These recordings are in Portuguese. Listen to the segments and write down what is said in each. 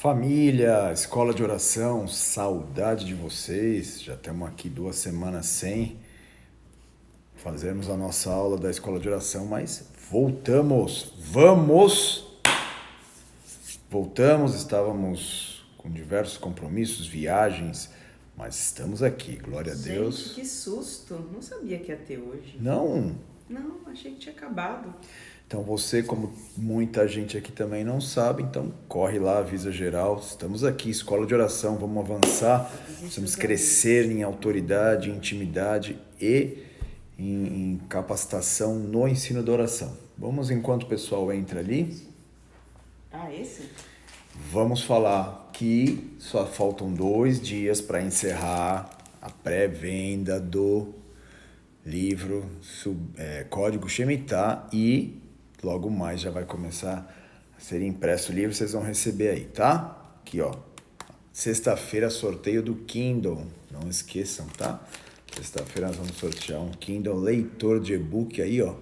Família, escola de oração, saudade de vocês. Já estamos aqui 2 semanas sem fazermos a nossa aula da escola de oração, mas voltamos, voltamos. Estávamos com diversos compromissos, viagens, mas estamos aqui, glória a Deus. Gente, que susto! Não sabia que ia ter hoje. Não, Achei que tinha acabado. então você, como muita gente aqui também não sabe, então corre lá, avisa geral. Estamos aqui, escola de oração, vamos avançar, precisamos crescer em autoridade, em intimidade e em capacitação no ensino da oração. Vamos, enquanto o pessoal entra ali, Esse? vamos falar que só faltam 2 dias para encerrar a pré-venda do livro Código Shemitah e logo mais já vai começar a ser impresso o livro, vocês vão receber aí, tá? Aqui, ó. Sexta-feira, sorteio do Kindle. Não esqueçam, tá? Sexta-feira nós vamos sortear um Kindle leitor de e-book aí, ó.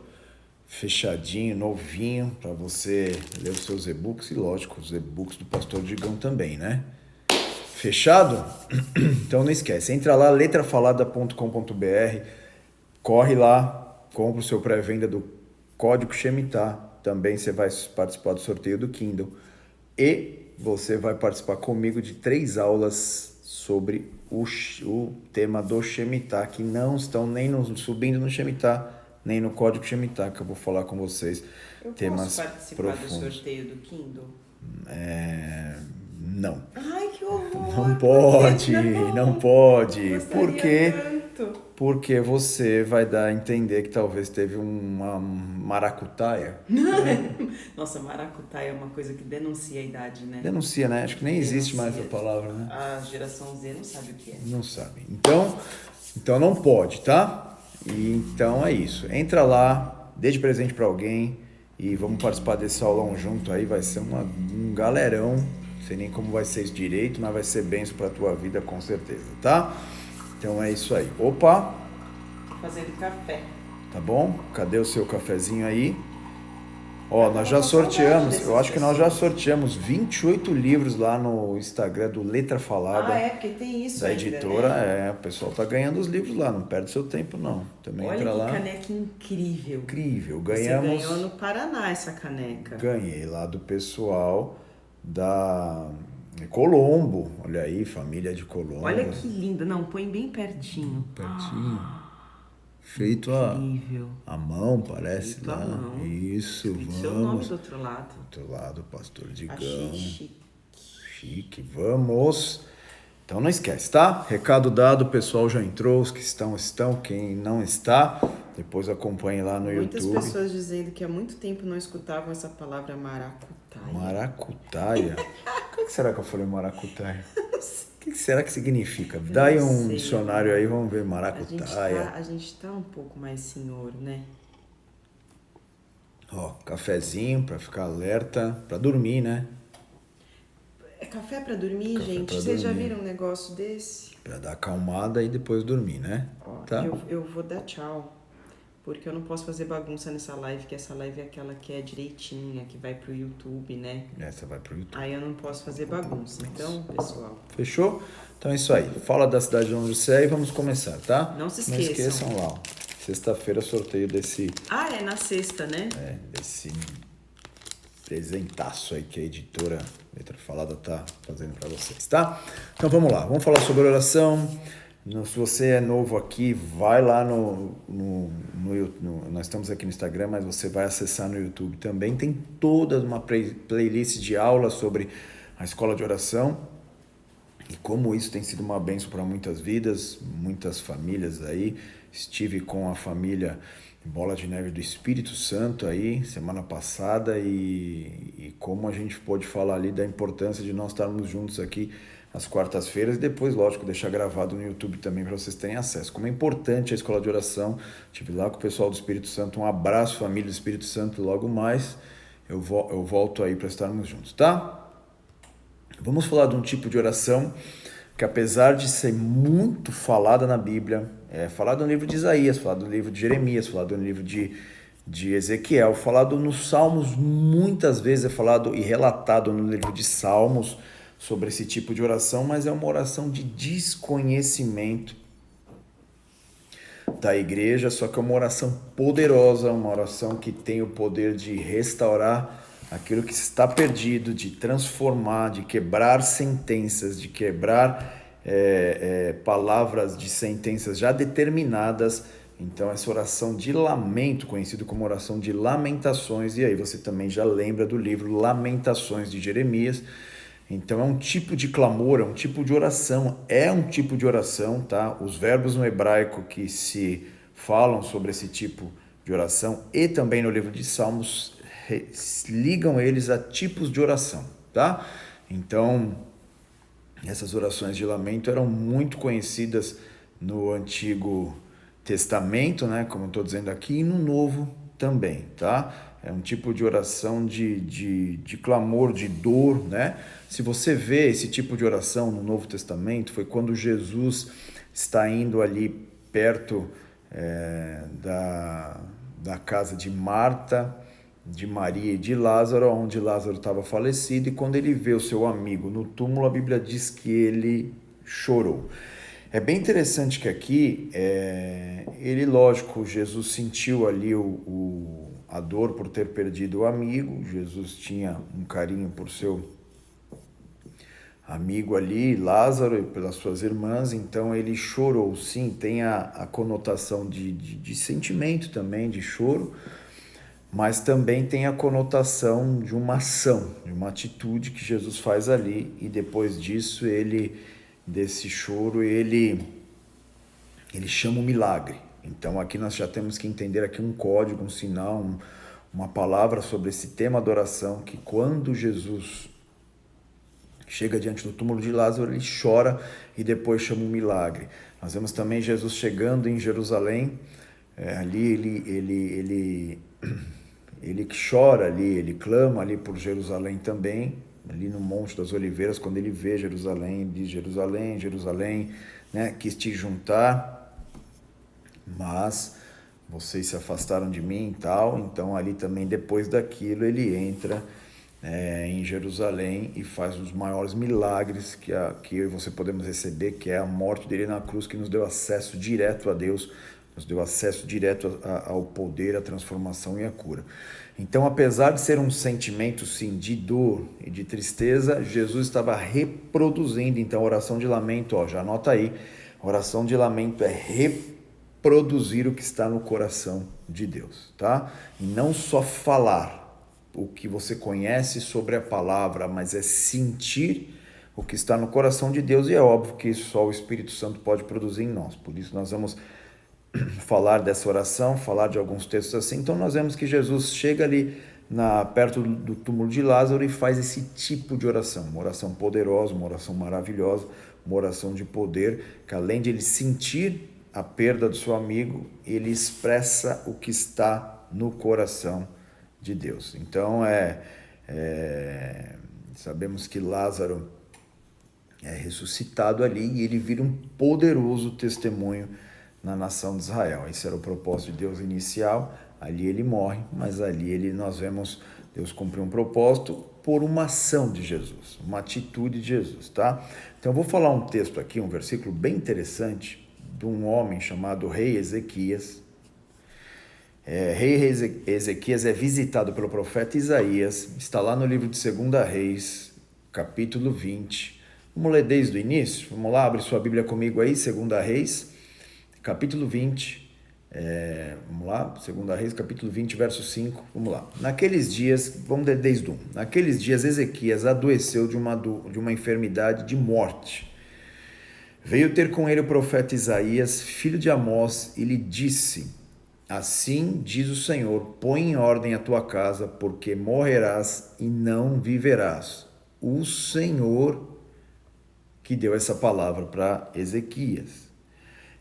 Fechadinho, novinho, para você ler os seus e-books e, lógico, os e-books do Pastor Digão também, né? Fechado? Então não esquece, entra lá, letrafalada.com.br, corre lá, compra o seu pré-venda do Código Shemitah, também você vai participar do sorteio do Kindle e você vai participar comigo de 3 aulas sobre o tema do Shemitah, que não estão nem subindo no Shemitah, nem no Código Shemitah, que eu vou falar com vocês. Eu temas posso participar profundos. do sorteio do Kindle? Não. Ai, que horror! Não pode, não pode. Gostaria Por quê? tanto. Porque você vai dar a entender que talvez teve uma maracutaia. Nossa, maracutaia é uma coisa que denuncia a idade, né? Denuncia, né? Acho que nem existe mais Denuncia. essa palavra, né? A geração Z não sabe o que é. Não sabe. Então não pode, tá? E então é isso. Entra lá, dê de presente pra alguém e vamos participar desse aulão junto aí. Vai ser um galerão. Não sei nem como vai ser isso direito, mas vai ser bênção pra tua vida com certeza, tá? Então é isso aí. Opa! Fazendo café. Tá bom? Cadê o seu cafezinho aí? Ó, nós já com saudade sorteamos, dessas eu acho que nós já sorteamos 28 livros lá no Instagram do Letra Falada, Porque tem isso da ainda, editora. né? O pessoal tá ganhando os livros lá, não perde seu tempo não. Também Olha entra que lá. caneca incrível. Incrível, Você ganhamos. ganhou no Paraná essa caneca. Ganhei lá do pessoal da Colombo. Olha aí, família de Colombo. Olha que linda. Não, põe bem pertinho. Pertinho. Feito Incrível. a mão, parece. Feito à lá. mão. Isso, Escrito seu nome vamos. do outro lado. Do outro lado, Pastor Digão. Achei chique. Chique, vamos. Então não esquece, tá? Recado dado, o pessoal já entrou, os que estão, quem não está, depois acompanhe lá no Muitas YouTube. pessoas dizendo que há muito tempo não escutavam essa palavra maracutaia. Maracutaia? Por que será que eu falei maracutaia? O que será que significa? Dá aí um sei. dicionário aí, vamos ver maracutaia. A gente tá um pouco mais senhor, né? Ó, cafezinho pra ficar alerta, pra dormir, né? É café pra dormir, Café gente? pra Vocês já dormir. viram um negócio desse? Pra dar acalmada e depois dormir, né? Ó, Tá? eu vou dar tchau. Porque eu não posso fazer bagunça nessa live, que essa live é aquela que é direitinha, que vai pro YouTube, né? Essa vai pro YouTube. Aí eu não posso fazer bagunça. Então, pessoal, Fechou? Então é isso aí. Fala da cidade onde você é e vamos começar, tá? Não se Não esqueçam. esqueçam lá, ó. Sexta-feira sorteio desse é na sexta, né? presentaço aí que a editora Letra Falada tá fazendo para vocês, tá? Então vamos lá, vamos falar sobre oração. Se você é novo aqui, vai lá nós estamos aqui no Instagram, mas você vai acessar no YouTube também. Tem toda uma playlist de aulas sobre a escola de oração e como isso tem sido uma bênção para muitas vidas, muitas famílias aí. Estive com a família Bola de Neve do Espírito Santo aí, semana passada, e como a gente pôde falar ali da importância de nós estarmos juntos aqui às quartas-feiras e depois, lógico, deixar gravado no YouTube também para vocês terem acesso. Como é importante a escola de oração, estive lá com o pessoal do Espírito Santo, um abraço, família do Espírito Santo, logo mais eu volto aí para estarmos juntos, tá? Vamos falar de um tipo de oração que, apesar de ser muito falada na Bíblia, falado no livro de Isaías, falado no livro de Jeremias, falado no livro de Ezequiel, falado nos Salmos, muitas vezes é falado e relatado no livro de Salmos, sobre esse tipo de oração, mas é uma oração de desconhecimento da igreja, só que é uma oração poderosa, uma oração que tem o poder de restaurar aquilo que está perdido, de transformar, de quebrar sentenças, de quebrar palavras de sentenças já determinadas. Então essa oração de lamento, conhecido como oração de lamentações, e aí você também já lembra do livro Lamentações de Jeremias. Então é um tipo de clamor, é um tipo de oração, tá? Os verbos no hebraico que se falam sobre esse tipo de oração e também no livro de Salmos ligam eles a tipos de oração, tá? Então, essas orações de lamento eram muito conhecidas no Antigo Testamento, né? Como eu estou dizendo aqui, e no Novo também, tá? É um tipo de oração de clamor, de dor, né? Se você vê esse tipo de oração no Novo Testamento, foi quando Jesus está indo ali perto da casa de Marta, de Maria e de Lázaro, onde Lázaro estava falecido, e quando ele vê o seu amigo no túmulo, a Bíblia diz que ele chorou. É bem interessante que aqui, lógico, Jesus sentiu ali a dor por ter perdido o amigo, Jesus tinha um carinho por seu amigo ali, Lázaro, e pelas suas irmãs, então ele chorou. Sim, tem a conotação de sentimento também, de choro, mas também tem a conotação de uma ação, de uma atitude que Jesus faz ali, e depois disso, desse choro, ele chama o milagre. Então aqui nós já temos que entender aqui um código, um sinal, uma palavra sobre esse tema da oração, que quando Jesus chega diante do túmulo de Lázaro, ele chora e depois chama um milagre. Nós vemos também Jesus chegando em Jerusalém, ali ele chora ali, ele clama ali por Jerusalém também, ali no Monte das Oliveiras, quando ele vê Jerusalém, ele diz: Jerusalém, Jerusalém, né, quis te juntar, mas vocês se afastaram de mim e tal. Então ali também, depois daquilo, ele entra em Jerusalém e faz os maiores milagres que eu e você podemos receber, que é a morte dele na cruz, que nos deu acesso direto a Deus, nos deu acesso direto ao poder, à transformação e à cura. Então, apesar de ser um sentimento, sim, de dor e de tristeza, Jesus estava reproduzindo. Então, a oração de lamento, já anota aí, a oração de lamento é reproduzir o que está no coração de Deus, tá? E não só falar o que você conhece sobre a palavra, mas é sentir o que está no coração de Deus, e é óbvio que só o Espírito Santo pode produzir em nós. Por isso nós vamos falar dessa oração, falar de alguns textos assim. Então nós vemos que Jesus chega ali perto do túmulo de Lázaro e faz esse tipo de oração, uma oração poderosa, uma oração maravilhosa, uma oração de poder, que além de ele sentir a perda do seu amigo, ele expressa o que está no coração de Deus. Então sabemos que Lázaro é ressuscitado ali e ele vira um poderoso testemunho na nação de Israel. Esse era o propósito de Deus inicial. Ali ele morre, mas ali nós vemos Deus cumprir um propósito por uma ação de Jesus, uma atitude de Jesus, tá? Então eu vou falar um texto aqui, um versículo bem interessante de um homem chamado rei Ezequias. Rei Ezequias é visitado pelo profeta Isaías, está lá no livro de 2 Reis, capítulo 20. Vamos ler desde o início? Vamos lá, abre sua Bíblia comigo aí, 2 Reis, capítulo 20. Vamos lá, 2 Reis, capítulo 20, verso 5. Vamos lá. Naqueles dias, vamos ler desde 1. Naqueles dias, Ezequias adoeceu de uma enfermidade de morte. Veio ter com ele o profeta Isaías, filho de Amós, e lhe disse: Assim diz o Senhor, põe em ordem a tua casa, porque morrerás e não viverás. O Senhor que deu essa palavra para Ezequias.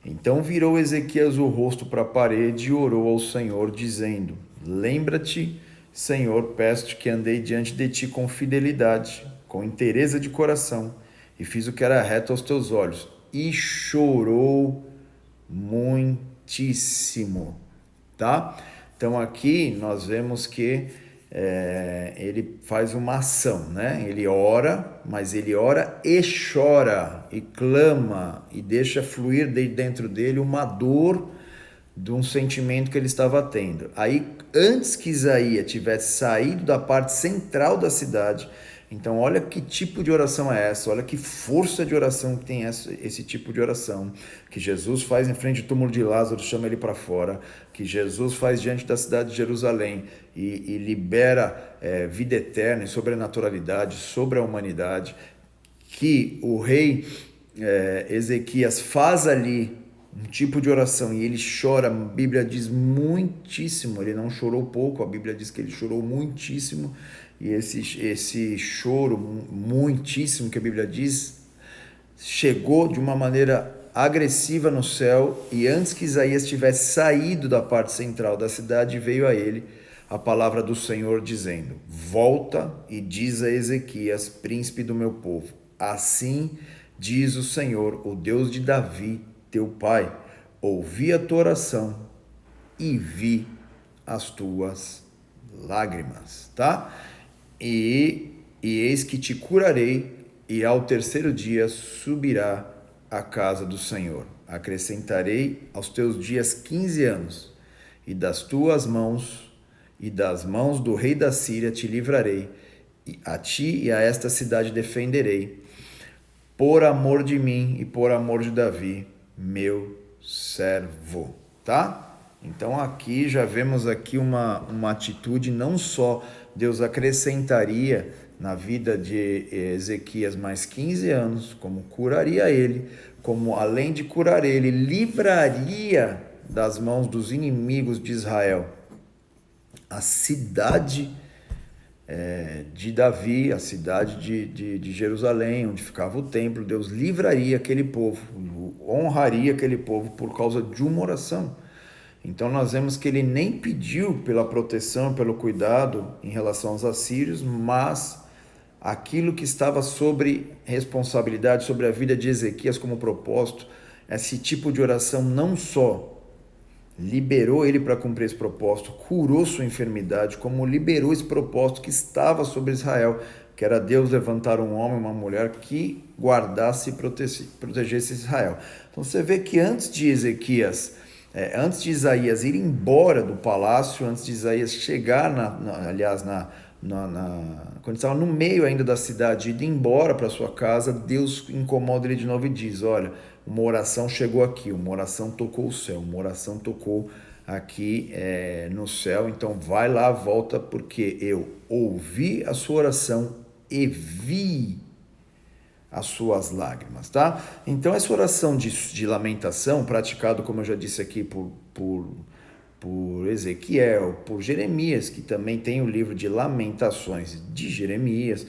Então virou Ezequias o rosto para a parede e orou ao Senhor, dizendo: Lembra-te, Senhor, peço-te que andei diante de ti com fidelidade, com inteireza de coração, e fiz o que era reto aos teus olhos. E chorou muitíssimo. Tá? Então aqui nós vemos que ele faz uma ação, né? Ele ora, mas ele ora e chora, e clama, e deixa fluir de dentro dele uma dor de um sentimento que ele estava tendo. Aí, antes que Isaías tivesse saído da parte central da cidade, então olha que tipo de oração é essa, olha que força de oração que tem esse tipo de oração, que Jesus faz em frente ao túmulo de Lázaro, chama ele para fora, que Jesus faz diante da cidade de Jerusalém e libera vida eterna e sobrenaturalidade sobre a humanidade, que o rei Ezequias faz ali um tipo de oração e ele chora, a Bíblia diz muitíssimo, ele não chorou pouco, a Bíblia diz que ele chorou muitíssimo, e esse choro muitíssimo que a Bíblia diz, chegou de uma maneira agressiva no céu, e antes que Isaías tivesse saído da parte central da cidade, veio a ele a palavra do Senhor dizendo: volta e diz a Ezequias, príncipe do meu povo, assim diz o Senhor, o Deus de Davi, teu pai, ouvi a tua oração e vi as tuas lágrimas, tá? E eis que te curarei, e ao terceiro dia subirá à casa do Senhor. Acrescentarei aos teus dias 15 anos, e das tuas mãos e das mãos do rei da Síria te livrarei, e a ti e a esta cidade defenderei, por amor de mim e por amor de Davi, meu servo, tá? Então aqui já vemos aqui uma atitude, não só Deus acrescentaria na vida de Ezequias mais 15 anos, como curaria ele, como além de curar ele, livraria das mãos dos inimigos de Israel a cidade de Davi, a cidade de Jerusalém, onde ficava o templo. Deus livraria aquele povo, honraria aquele povo por causa de uma oração. Então nós vemos que ele nem pediu pela proteção, pelo cuidado em relação aos assírios, mas aquilo que estava sobre responsabilidade, sobre a vida de Ezequias como propósito, esse tipo de oração não só liberou ele para cumprir esse propósito, curou sua enfermidade, como liberou esse propósito que estava sobre Israel, que era Deus levantar um homem e uma mulher que guardasse e protegesse Israel. Então você vê que antes de Isaías ir embora do palácio, antes de Isaías chegar, quando estava no meio ainda da cidade, ir embora para sua casa, Deus incomoda ele de novo e diz: olha, uma oração chegou aqui, uma oração tocou o céu, uma oração tocou aqui no céu, então vai lá, volta, porque eu ouvi a sua oração e vi as suas lágrimas, tá? Então essa oração de lamentação, praticado, como eu já disse aqui, por Ezequiel, por Jeremias, que também tem o livro de Lamentações de Jeremias,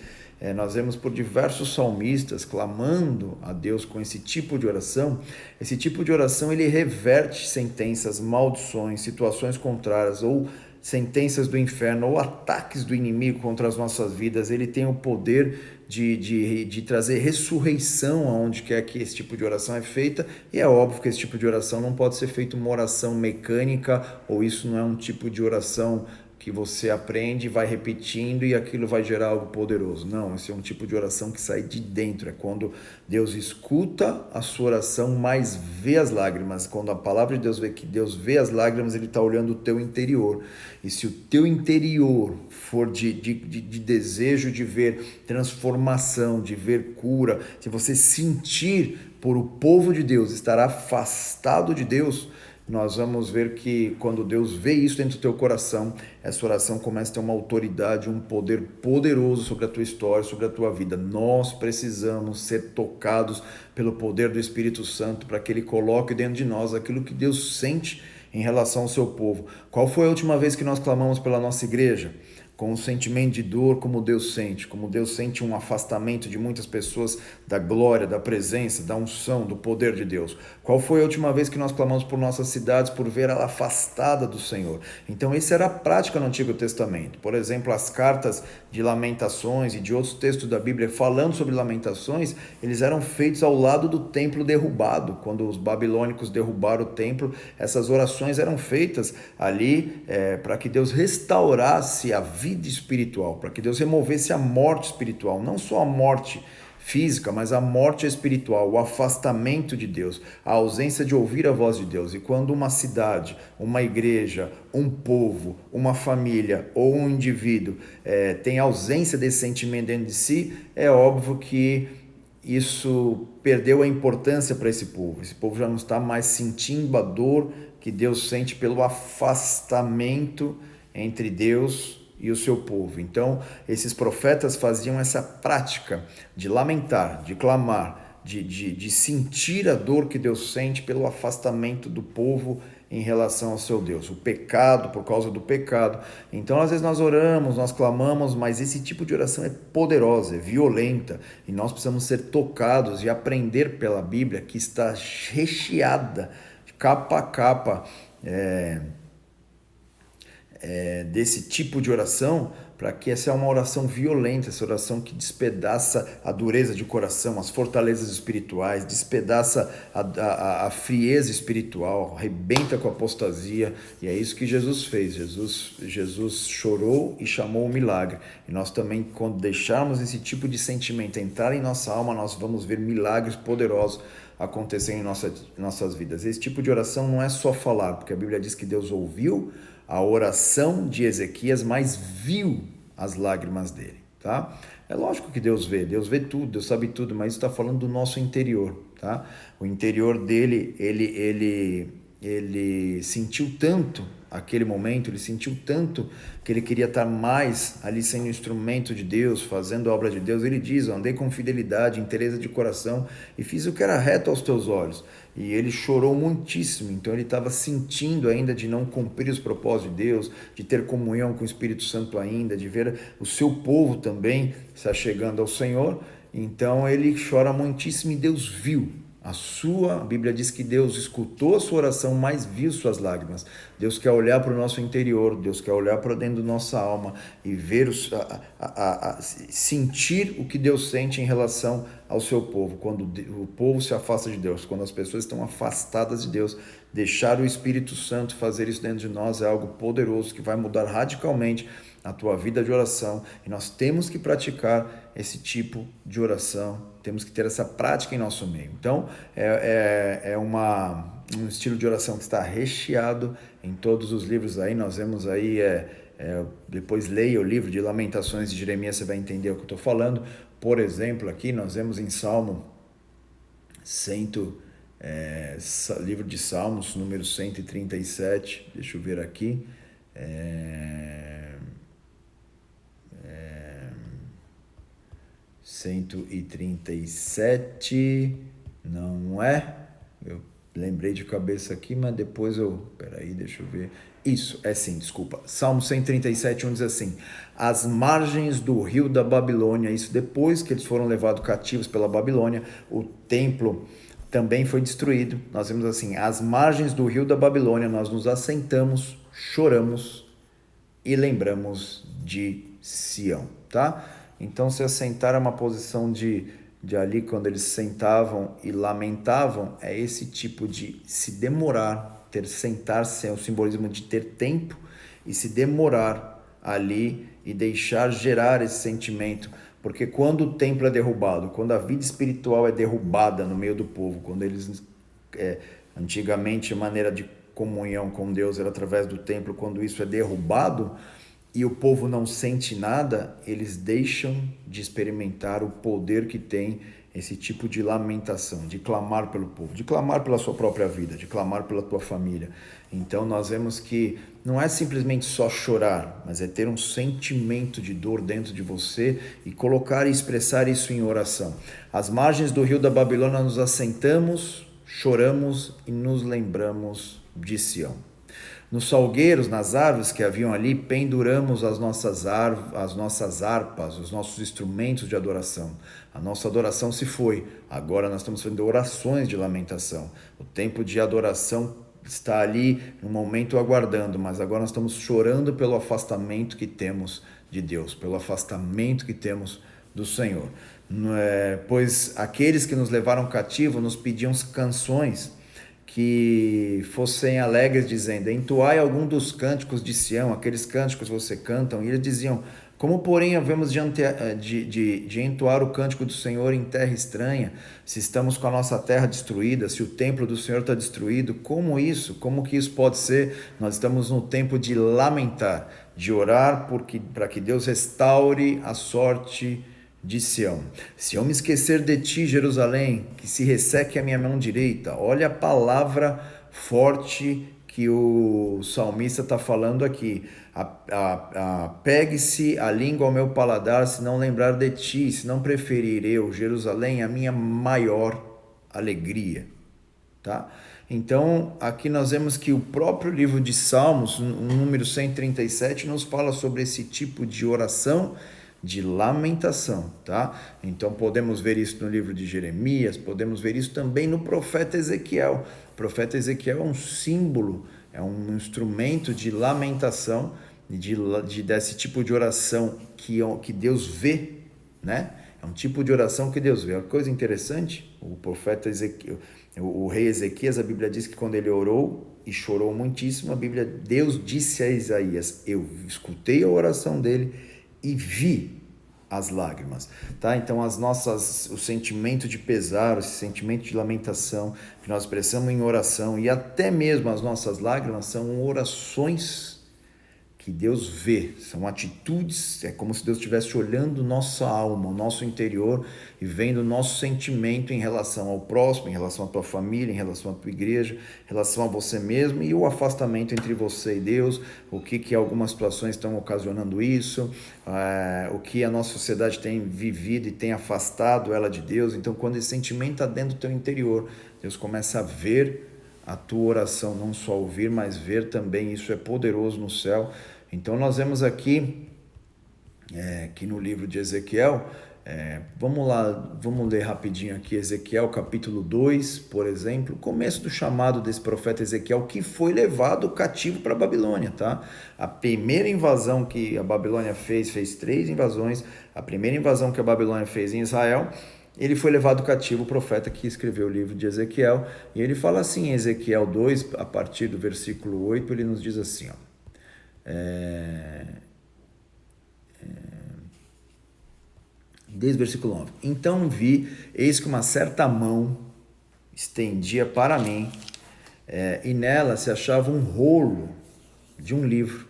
nós vemos por diversos salmistas clamando a Deus com esse tipo de oração. Esse tipo de oração ele reverte sentenças, maldições, situações contrárias ou sentenças do inferno ou ataques do inimigo contra as nossas vidas. Ele tem o poder de trazer ressurreição aonde quer que esse tipo de oração é feita, e é óbvio que esse tipo de oração não pode ser feita uma oração mecânica, ou isso não é um tipo de oração que você aprende, vai repetindo e aquilo vai gerar algo poderoso. Não, esse é um tipo de oração que sai de dentro, é quando Deus escuta a sua oração, mas vê as lágrimas. Quando a palavra de Deus vê que Deus vê as lágrimas, ele está olhando o teu interior, e se o teu interior for de desejo de ver transformação, de ver cura, se você sentir por o povo de Deus estar afastado de Deus, nós vamos ver que quando Deus vê isso dentro do teu coração, essa oração começa a ter uma autoridade, um poder poderoso sobre a tua história, sobre a tua vida. Nós precisamos ser tocados pelo poder do Espírito Santo para que ele coloque dentro de nós aquilo que Deus sente em relação ao seu povo. Qual foi a última vez que nós clamamos pela nossa igreja? Com um sentimento de dor como Deus sente um afastamento de muitas pessoas da glória, da presença, da unção, do poder de Deus. Qual foi a última vez que nós clamamos por nossas cidades, por ver ela afastada do Senhor? Então essa era a prática no Antigo Testamento. Por exemplo, as cartas de Lamentações e de outros textos da Bíblia falando sobre lamentações, eles eram feitos ao lado do templo derrubado. Quando os babilônicos derrubaram o templo, essas orações eram feitas ali para que Deus restaurasse a vida vida espiritual, para que Deus removesse a morte espiritual, não só a morte física, mas a morte espiritual, o afastamento de Deus, a ausência de ouvir a voz de Deus. E quando uma cidade, uma igreja, um povo, uma família ou um indivíduo tem ausência desse sentimento dentro de si, é óbvio que isso perdeu a importância para esse povo. Esse povo já não está mais sentindo a dor que Deus sente pelo afastamento entre Deus e o seu povo. Então, esses profetas faziam essa prática de lamentar, de clamar, de sentir a dor que Deus sente pelo afastamento do povo em relação ao seu Deus, o pecado, por causa do pecado. Então, às vezes nós oramos, nós clamamos, mas esse tipo de oração é poderosa, é violenta, e nós precisamos ser tocados e aprender pela Bíblia, que está recheada, capa a capa, desse tipo de oração, para que essa é uma oração violenta, essa oração que despedaça a dureza de coração, as fortalezas espirituais, despedaça a frieza espiritual, arrebenta com a apostasia, e é isso que Jesus fez. Jesus chorou e chamou o milagre, e nós também, quando deixarmos esse tipo de sentimento entrar em nossa alma, nós vamos ver milagres poderosos acontecendo em nossas vidas. Esse tipo de oração não é só falar, porque a Bíblia diz que Deus ouviu a oração de Ezequias, mas viu as lágrimas dele, tá? É lógico que Deus vê tudo, Deus sabe tudo, mas isso está falando do nosso interior, tá? O interior dele, ele sentiu tanto aquele momento, ele sentiu tanto que ele queria estar mais ali sendo instrumento de Deus, fazendo a obra de Deus. Ele diz: andei com fidelidade, inteireza de coração e fiz o que era reto aos teus olhos. E ele chorou muitíssimo, então ele estava sentindo ainda de não cumprir os propósitos de Deus, de ter comunhão com o Espírito Santo ainda, de ver o seu povo também se achegando ao Senhor. Então ele chora muitíssimo e Deus viu a Bíblia diz que Deus escutou a sua oração, mas viu suas lágrimas. Deus quer olhar para o nosso interior, Deus quer olhar para dentro da nossa alma e ver, sentir o que Deus sente em relação ao seu povo. Quando o povo se afasta de Deus, quando as pessoas estão afastadas de Deus, deixar o Espírito Santo fazer isso dentro de nós é algo poderoso que vai mudar radicalmente a tua vida de oração, e nós temos que praticar esse tipo de oração, temos que ter essa prática em nosso meio. Então, é um estilo de oração que está recheado em todos os livros aí. Nós vemos aí, depois leia o livro de Lamentações de Jeremias, você vai entender o que eu estou falando. Por exemplo, aqui nós vemos em Salmo livro de Salmos, número 137, deixa eu ver aqui, 137, não é? Eu lembrei de cabeça aqui, mas depois peraí, deixa eu ver. Isso, sim, desculpa. Salmo 137, diz assim: às margens do rio da Babilônia, isso depois que eles foram levados cativos pela Babilônia, o templo também foi destruído. Nós vemos assim: às margens do rio da Babilônia, nós nos assentamos, choramos e lembramos de Sião, tá? Então, se assentar é uma posição de ali, quando eles sentavam e lamentavam, é esse tipo de se demorar, sentar-se é o simbolismo de ter tempo e se demorar ali e deixar gerar esse sentimento. Porque quando o templo é derrubado, quando a vida espiritual é derrubada no meio do povo, quando eles, antigamente a maneira de comunhão com Deus era através do templo, quando isso é derrubado, e o povo não sente nada, eles deixam de experimentar o poder que tem esse tipo de lamentação, de clamar pelo povo, de clamar pela sua própria vida, de clamar pela tua família. Então nós vemos que não é simplesmente só chorar, mas é ter um sentimento de dor dentro de você e colocar e expressar isso em oração. Às margens do rio da Babilônia nos assentamos, choramos e nos lembramos de Sião. Nos salgueiros, nas árvores que haviam ali, penduramos as nossas harpas, os nossos instrumentos de adoração. A nossa adoração se foi, agora nós estamos fazendo orações de lamentação. O tempo de adoração está ali, no momento aguardando, mas agora nós estamos chorando pelo afastamento que temos de Deus, pelo afastamento que temos do Senhor. Pois aqueles que nos levaram cativo nos pediam canções que fossem alegres, dizendo: entoai algum dos cânticos de Sião, aqueles cânticos que você cantam. E eles diziam: como, porém, havemos de entoar o cântico do Senhor em terra estranha, se estamos com a nossa terra destruída, se o templo do Senhor está destruído? Como isso? Como que isso pode ser? Nós estamos no tempo de lamentar, de orar para que Deus restaure a sorte de Sião. Se eu me esquecer de ti, Jerusalém, que se resseque a minha mão direita. Olha a palavra forte que o salmista está falando aqui. Pegue-se a língua ao meu paladar, se não lembrar de ti, se não preferir eu, Jerusalém, a minha maior alegria. Tá? Então, aqui nós vemos que o próprio livro de Salmos, o número 137, nos fala sobre esse tipo de oração de lamentação, tá? Então podemos ver isso no livro de Jeremias, podemos ver isso também no profeta Ezequiel. O profeta Ezequiel é um símbolo, é um instrumento de lamentação, desse tipo de oração que Deus vê, né? É um tipo de oração que Deus vê. Uma coisa interessante, o profeta Ezequiel, o rei Ezequias, a Bíblia diz que quando ele orou e chorou muitíssimo, Deus disse a Isaías: eu escutei a oração dele e vi as lágrimas, tá? Então o sentimento de pesar, esse sentimento de lamentação que nós expressamos em oração, e até mesmo as nossas lágrimas, são orações que Deus vê, são atitudes, é como se Deus estivesse olhando nossa alma, o nosso interior, e vendo o nosso sentimento em relação ao próximo, em relação à tua família, em relação à tua igreja, em relação a você mesmo, e o afastamento entre você e Deus, o que algumas situações estão ocasionando isso, o que a nossa sociedade tem vivido e tem afastado ela de Deus. Então, quando esse sentimento está dentro do teu interior, Deus começa a ver a tua oração, não só ouvir, mas ver também. Isso é poderoso no céu. Então nós vemos aqui, que no livro de Ezequiel, vamos lá, vamos ler rapidinho aqui Ezequiel capítulo 2, por exemplo, começo do chamado desse profeta Ezequiel, que foi levado cativo para a Babilônia, tá? A primeira invasão que a Babilônia fez 3 invasões. A primeira invasão que a Babilônia fez em Israel, ele foi levado cativo, o profeta que escreveu o livro de Ezequiel, e ele fala assim em Ezequiel 2, a partir do versículo 8, ele nos diz assim, desde o versículo 9: então vi, eis que uma certa mão estendia para mim, e nela se achava um rolo de um livro.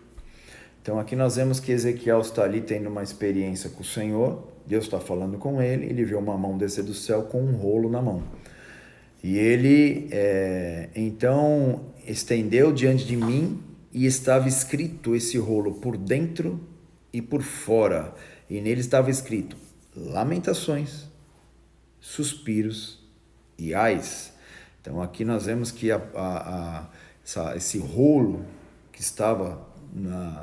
Então aqui nós vemos que Ezequiel está ali tendo uma experiência com o Senhor. Deus está falando com ele, ele vê uma mão descer do céu com um rolo na mão. E ele, então, estendeu diante de mim, e estava escrito esse rolo por dentro e por fora. E nele estava escrito: lamentações, suspiros e ais. Então aqui nós vemos que esse rolo que estava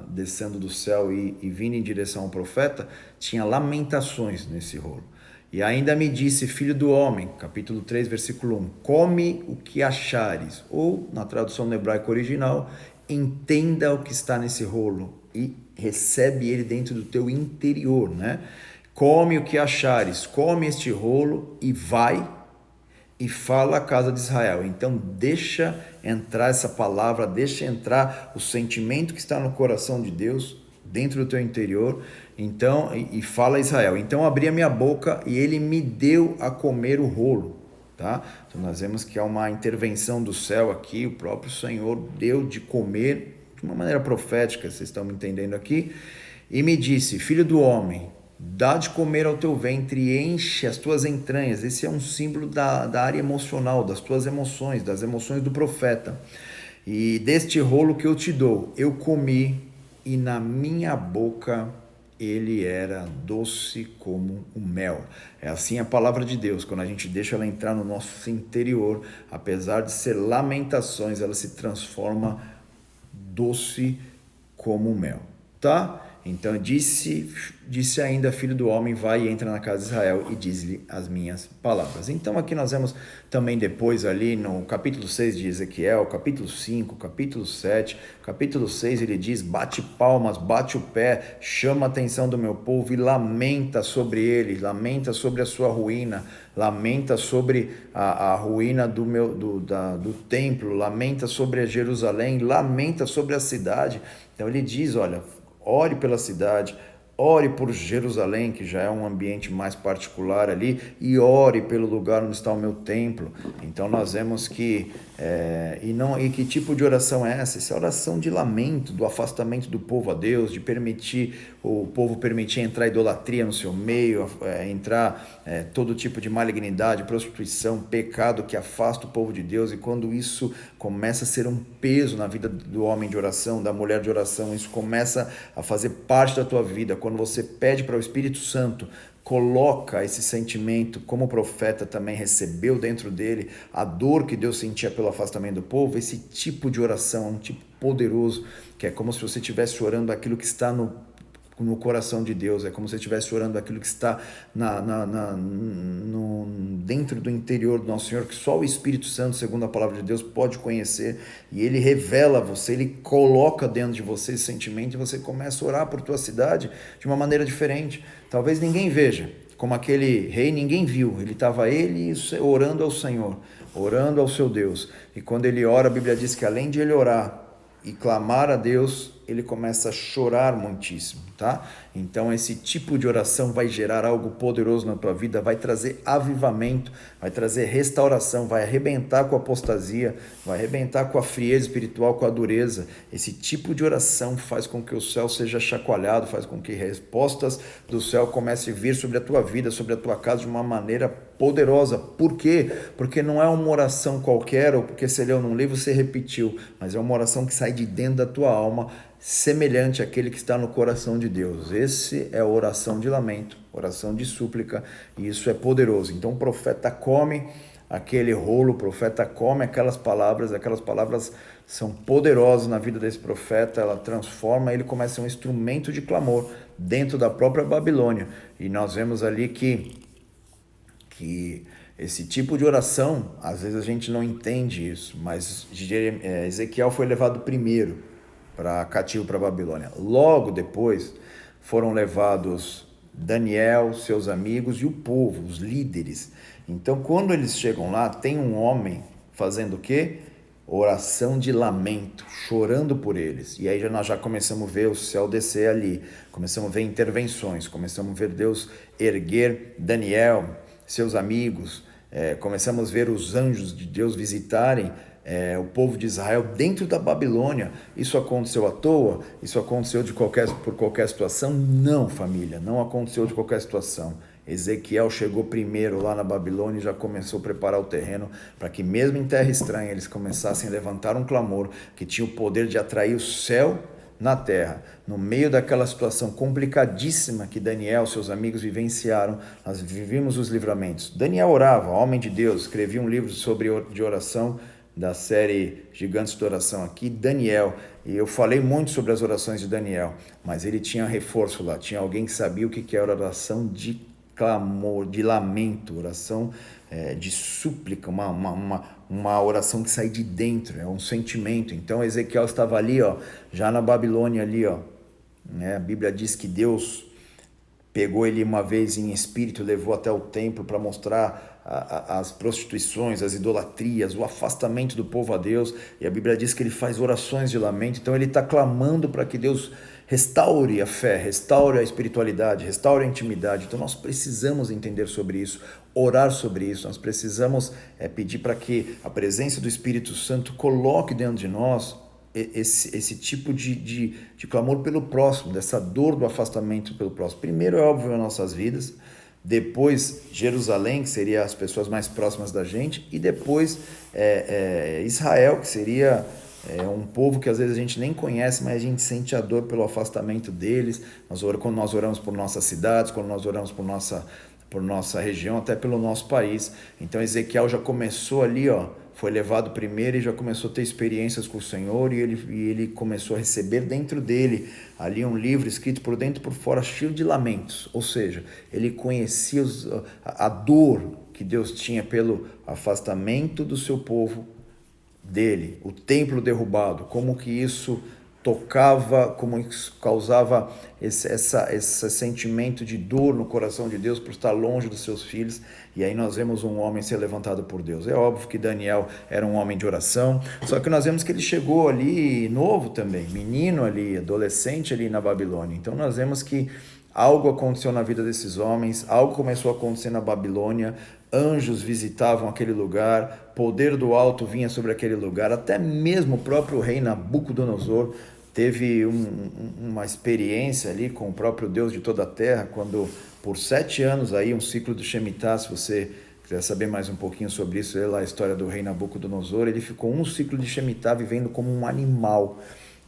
descendo do céu e vindo em direção ao profeta, tinha lamentações nesse rolo. E ainda me disse: filho do homem, capítulo 3, versículo 1, come o que achares, ou na tradução no hebraico original, entenda o que está nesse rolo e recebe ele dentro do teu interior, né? Come o que achares, come este rolo e vai e fala à casa de Israel. Então deixa entrar essa palavra, deixa entrar o sentimento que está no coração de Deus dentro do teu interior. Então, e fala a Israel: então abri a minha boca e ele me deu a comer o rolo, tá? Então nós vemos que há uma intervenção do céu aqui, o próprio Senhor deu de comer de uma maneira profética, vocês estão me entendendo aqui. E me disse: filho do homem, dá de comer ao teu ventre e enche as tuas entranhas. Esse é um símbolo da área emocional, das tuas emoções, das emoções do profeta. E deste rolo que eu te dou, eu comi, e na minha boca ele era doce como o mel. É assim a palavra de Deus, quando a gente deixa ela entrar no nosso interior, apesar de ser lamentações, ela se transforma doce como o mel, tá? Então disse ainda, filho do homem, vai e entra na casa de Israel e diz-lhe as minhas palavras. Então aqui nós vemos também depois ali no capítulo 6 de Ezequiel, capítulo 5, capítulo 7, capítulo 6 ele diz, bate palmas, bate o pé, chama a atenção do meu povo e lamenta sobre ele, lamenta sobre a sua ruína, lamenta sobre a ruína do templo, lamenta sobre Jerusalém, lamenta sobre a cidade. Então ele diz, olha, ore pela cidade, ore por Jerusalém, que já é um ambiente mais particular ali, e ore pelo lugar onde está o meu templo. Então nós vemos que, e que tipo de oração é essa? Essa é a oração de lamento, do afastamento do povo a Deus, de permitir o povo entrar idolatria no seu meio, entrar todo tipo de malignidade, prostituição, pecado que afasta o povo de Deus, e quando isso começa a ser um peso na vida do homem de oração, da mulher de oração, isso começa a fazer parte da tua vida, quando você pede para o Espírito Santo, coloca esse sentimento, como o profeta também recebeu dentro dele, a dor que Deus sentia pelo afastamento do povo, esse tipo de oração, um tipo poderoso, que é como se você estivesse orando aquilo que está no coração de Deus, é como se você estivesse orando aquilo que está dentro do interior do nosso Senhor, que só o Espírito Santo, segundo a palavra de Deus, pode conhecer, e ele revela a você, ele coloca dentro de você esse sentimento, e você começa a orar por tua cidade de uma maneira diferente. Talvez ninguém veja, como aquele rei, ninguém viu, ele orando ao Senhor, orando ao seu Deus, e quando ele ora, a Bíblia diz que além de ele orar e clamar a Deus, ele começa a chorar muitíssimo, tá? Então esse tipo de oração vai gerar algo poderoso na tua vida, vai trazer avivamento, vai trazer restauração, vai arrebentar com a apostasia, vai arrebentar com a frieza espiritual, com a dureza. Esse tipo de oração faz com que o céu seja chacoalhado, faz com que respostas do céu comecem a vir sobre a tua vida, sobre a tua casa de uma maneira poderosa. Por quê? Porque não é uma oração qualquer, ou porque você leu num livro, você repetiu, mas é uma oração que sai de dentro da tua alma, semelhante àquele que está no coração de Deus. Esse é a oração de lamento, oração de súplica, e isso é poderoso. Então o profeta come aquele rolo, o profeta come aquelas palavras são poderosas na vida desse profeta, ela transforma, ele começa a ser um instrumento de clamor dentro da própria Babilônia, e nós vemos ali que esse tipo de oração, às vezes a gente não entende isso, mas Ezequiel foi levado primeiro cativo para a Babilônia. Logo depois foram levados Daniel, seus amigos e o povo, os líderes. Então quando eles chegam lá, tem um homem fazendo o quê? Oração de lamento, chorando por eles. E aí nós já começamos a ver o céu descer ali, começamos a ver intervenções, começamos a ver Deus erguer Daniel, seus amigos, começamos a ver os anjos de Deus visitarem o povo de Israel dentro da Babilônia. Isso aconteceu à toa? Isso aconteceu por qualquer situação? Não, família, não aconteceu de qualquer situação. Ezequiel chegou primeiro lá na Babilônia e já começou a preparar o terreno para que mesmo em terra estranha eles começassem a levantar um clamor que tinha o poder de atrair o céu na terra. No meio daquela situação complicadíssima que Daniel e seus amigos vivenciaram, nós vivimos os livramentos. Daniel orava, homem de Deus, escrevia um livro de oração, da série Gigantes de Oração aqui, Daniel, e eu falei muito sobre as orações de Daniel, mas ele tinha reforço lá, tinha alguém que sabia o que era oração de clamor, de lamento, oração de súplica, uma oração que sai de dentro, é um sentimento. Então Ezequiel estava ali, já na Babilônia ali, né? A Bíblia diz que Deus pegou ele uma vez em espírito, levou até o templo para mostrar as prostituições, as idolatrias, o afastamento do povo a Deus, e a Bíblia diz que ele faz orações de lamento. Então ele está clamando para que Deus restaure a fé, restaure a espiritualidade, restaure a intimidade. Então nós precisamos entender sobre isso, orar sobre isso, nós precisamos pedir para que a presença do Espírito Santo coloque dentro de nós esse tipo de clamor pelo próximo, dessa dor do afastamento pelo próximo. Primeiro, é óbvio, as nossas vidas, depois Jerusalém, que seria as pessoas mais próximas da gente, e depois Israel, que seria um povo que às vezes a gente nem conhece, mas a gente sente a dor pelo afastamento deles. Quando nós oramos por nossas cidades, quando nós oramos por nossa região, até pelo nosso país. Então Ezequiel já começou ali, foi levado primeiro e já começou a ter experiências com o Senhor, e ele começou a receber dentro dele ali um livro escrito por dentro e por fora, cheio de lamentos. Ou seja, ele conhecia a dor que Deus tinha pelo afastamento do seu povo dele, o templo derrubado, como que isso tocava, como isso causava esse sentimento de dor no coração de Deus por estar longe dos seus filhos. E aí nós vemos um homem ser levantado por Deus. É óbvio que Daniel era um homem de oração, só que nós vemos que ele chegou ali novo também, menino ali, adolescente ali na Babilônia. Então nós vemos que algo aconteceu na vida desses homens, algo começou a acontecer na Babilônia, anjos visitavam aquele lugar, poder do alto vinha sobre aquele lugar, até mesmo o próprio rei Nabucodonosor teve uma experiência ali com o próprio Deus de toda a terra, quando por 7 anos, aí um ciclo do Shemitah, se você quiser saber mais um pouquinho sobre isso, lá a história do rei Nabucodonosor, ele ficou um ciclo de Shemitah vivendo como um animal.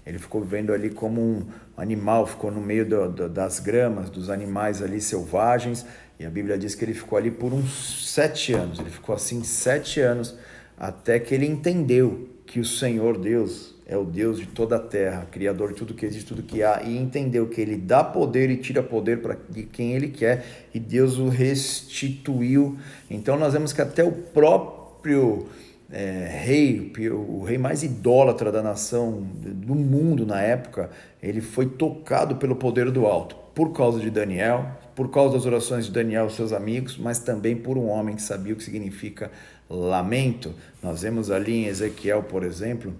Ele ficou vivendo ali como um animal, ficou no meio das gramas, dos animais ali selvagens, e a Bíblia diz que ele ficou ali por uns 7 anos. Ele ficou assim 7 anos, até que ele entendeu que o Senhor Deus é o Deus de toda a terra, Criador de tudo que existe, tudo que há, e entendeu que ele dá poder e tira poder de quem ele quer, e Deus o restituiu. Então nós vemos que até o próprio rei, o rei mais idólatra da nação, do mundo na época, ele foi tocado pelo poder do alto, por causa de Daniel, por causa das orações de Daniel e seus amigos, mas também por um homem que sabia o que significa lamento. Nós vemos ali em Ezequiel, por exemplo,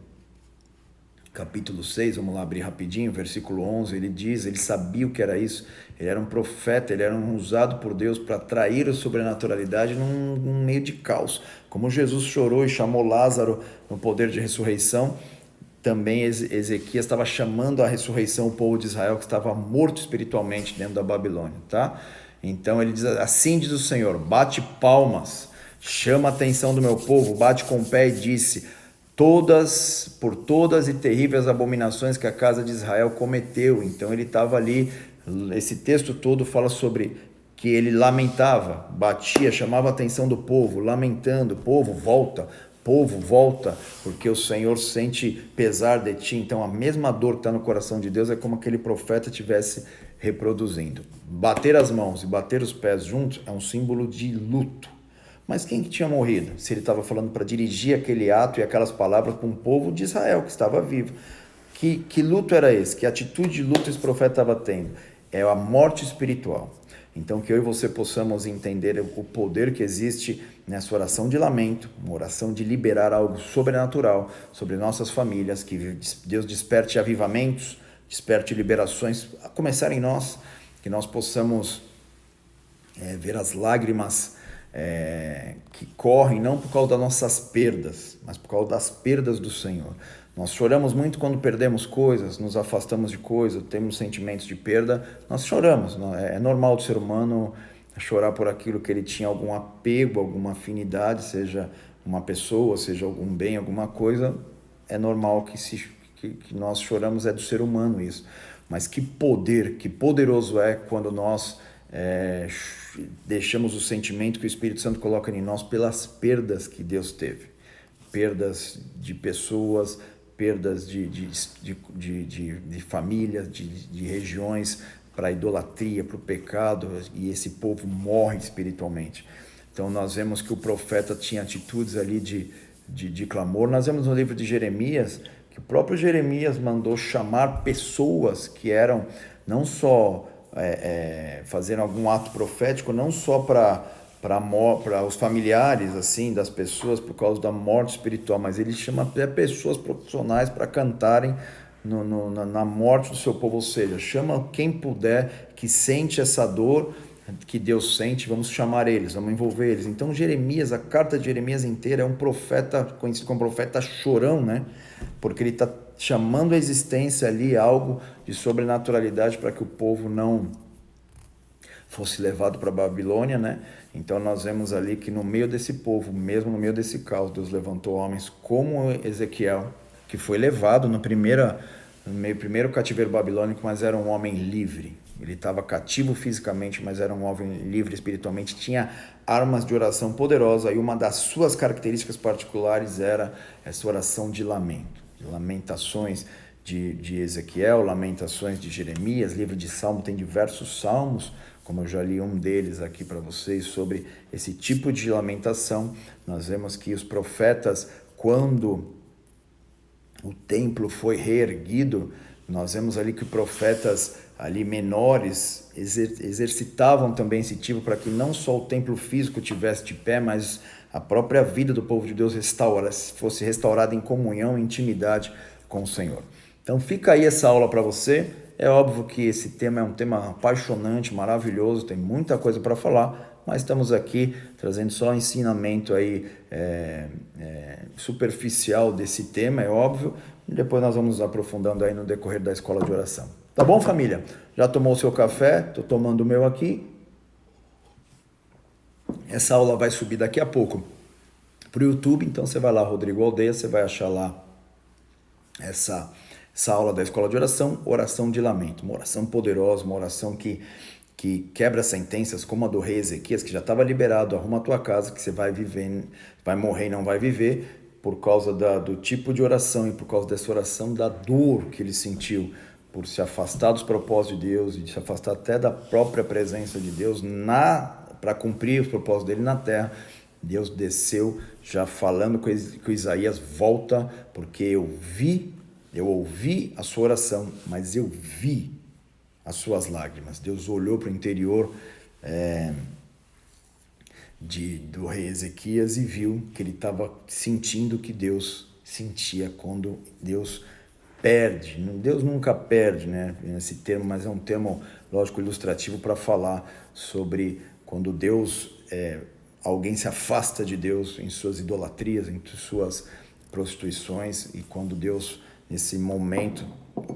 capítulo 6, vamos lá abrir rapidinho, versículo 11, ele sabia o que era isso, ele era um profeta, ele era usado por Deus para atrair a sobrenaturalidade num meio de caos. Como Jesus chorou e chamou Lázaro no poder de ressurreição, também Ezequias estava chamando a ressurreição o povo de Israel que estava morto espiritualmente dentro da Babilônia, tá? Então ele diz assim, diz o Senhor, bate palmas, chama a atenção do meu povo, bate com o pé e disse, por todas e terríveis abominações que a casa de Israel cometeu. Então ele estava ali, esse texto todo fala sobre que ele lamentava, batia, chamava a atenção do povo, lamentando, povo volta, porque o Senhor sente pesar de ti. Então a mesma dor que está no coração de Deus é como aquele profeta estivesse reproduzindo. Bater as mãos e bater os pés juntos é um símbolo de luto. Mas quem que tinha morrido? Se ele estava falando para dirigir aquele ato e aquelas palavras para um povo de Israel que estava vivo. Que luto era esse? Que atitude de luto esse profeta estava tendo? É a morte espiritual. Então que eu e você possamos entender o poder que existe nessa oração de lamento, uma oração de liberar algo sobrenatural sobre nossas famílias, que Deus desperte avivamentos, desperte liberações, a começar em nós, que nós possamos ver as lágrimas que correm não por causa das nossas perdas, mas por causa das perdas do Senhor. Nós choramos muito quando perdemos coisas, nos afastamos de coisas, temos sentimentos de perda, nós choramos. É normal do ser humano chorar por aquilo que ele tinha algum apego, alguma afinidade, seja uma pessoa, seja algum bem, alguma coisa. É normal que nós choramos, é do ser humano isso. Mas que poderoso é quando nós deixamos o sentimento que o Espírito Santo coloca em nós pelas perdas que Deus teve. Perdas de pessoas, perdas de famílias, de regiões, para a idolatria, para o pecado, e esse povo morre espiritualmente. Então nós vemos que o profeta tinha atitudes ali de clamor. Nós vemos no livro de Jeremias, que o próprio Jeremias mandou chamar pessoas que eram não só fazer algum ato profético, não só para os familiares assim das pessoas por causa da morte espiritual, mas ele chama até pessoas profissionais para cantarem na morte do seu povo, ou seja, chama quem puder, que sente essa dor que Deus sente, vamos chamar eles, vamos envolver eles. Então Jeremias, a carta de Jeremias inteira é um profeta, conhecido como profeta chorão, né? Porque ele está chamando a existência ali algo de sobrenaturalidade para que o povo não fosse levado para a Babilônia, né? Então nós vemos ali que no meio desse povo, mesmo no meio desse caos, Deus levantou homens como Ezequiel, que foi levado no primeiro cativeiro babilônico, mas era um homem livre. Ele estava cativo fisicamente, mas era um homem livre espiritualmente, tinha armas de oração poderosa, e uma das suas características particulares era essa oração de lamento, de lamentações de Ezequiel, lamentações de Jeremias, livro de Salmo, tem diversos salmos, como eu já li um deles aqui para vocês, sobre esse tipo de lamentação. Nós vemos que os profetas, quando o templo foi reerguido, nós vemos ali que profetas ali menores exercitavam também esse tipo para que não só o templo físico tivesse de pé, mas a própria vida do povo de Deus fosse restaurada em comunhão e intimidade com o Senhor. Então fica aí essa aula para você. É óbvio que esse tema é um tema apaixonante, maravilhoso, tem muita coisa para falar, mas estamos aqui trazendo só ensinamento aí superficial desse tema, é óbvio, e depois nós vamos aprofundando aí no decorrer da escola de oração. Tá bom, família? Já tomou o seu café? Estou tomando o meu aqui. Essa aula vai subir daqui a pouco para o YouTube, então você vai lá, Rodrigo Aldeia, você vai achar lá essa aula da escola de oração, oração de lamento, uma oração poderosa, uma oração que quebra sentenças, como a do rei Ezequias, que já estava liberado, arruma a tua casa, que você vai viver, vai morrer e não vai viver, por causa do tipo de oração e por causa dessa oração, da dor que ele sentiu, por se afastar dos propósitos de Deus e se afastar até da própria presença de Deus para cumprir os propósitos dele na terra. Deus desceu já falando com Isaías, volta, porque eu ouvi a sua oração, mas eu vi as suas lágrimas. Deus olhou para o interior do rei Ezequias e viu que ele estava sentindo o que Deus sentia quando Deus perde. Deus nunca perde, né? Esse termo, mas é um termo, lógico, ilustrativo para falar sobre quando alguém se afasta de Deus em suas idolatrias, em suas prostituições, e quando Deus, nesse momento,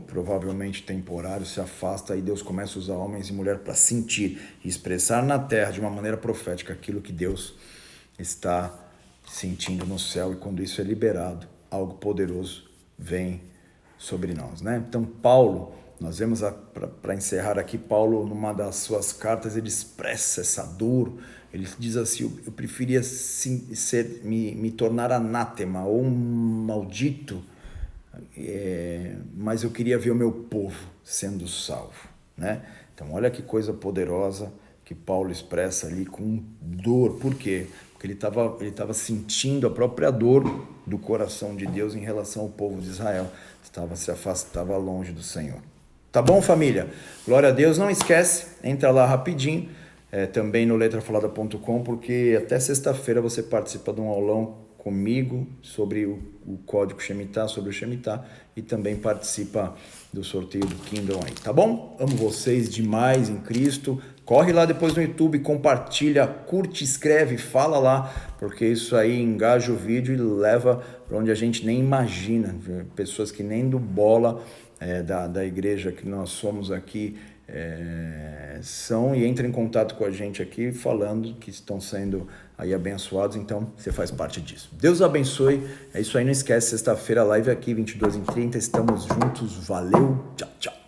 provavelmente temporário, se afasta, e Deus começa a usar homens e mulheres para sentir e expressar na terra de uma maneira profética aquilo que Deus está sentindo no céu, e quando isso é liberado, algo poderoso vem sobre nós, né? Então Paulo, nós vemos, para encerrar aqui, Paulo, numa das suas cartas, ele expressa essa dor. Ele diz assim: eu preferia me tornar anátema ou um maldito, mas eu queria ver o meu povo sendo salvo, né? Então olha que coisa poderosa que Paulo expressa ali com dor. Por quê? Porque ele estava sentindo a própria dor do coração de Deus em relação ao povo de Israel. Estava longe do Senhor. Tá bom, família? Glória a Deus. Não esquece, entra lá rapidinho, também no letrafalada.com, porque até sexta-feira você participa de um aulão comigo sobre o código Shemitah, sobre o Shemitah, e também participa do sorteio do Kindle aí, tá bom? Amo vocês demais em Cristo. Corre lá depois no YouTube, compartilha, curte, escreve, fala lá, porque isso aí engaja o vídeo e leva para onde a gente nem imagina. Pessoas que nem do bola da igreja que nós somos aqui são, e entram em contato com a gente aqui falando que estão sendo aí abençoados. Então você faz parte disso. Deus abençoe. É isso aí, não esquece, sexta-feira live aqui 22h30, estamos juntos. Valeu, tchau, tchau.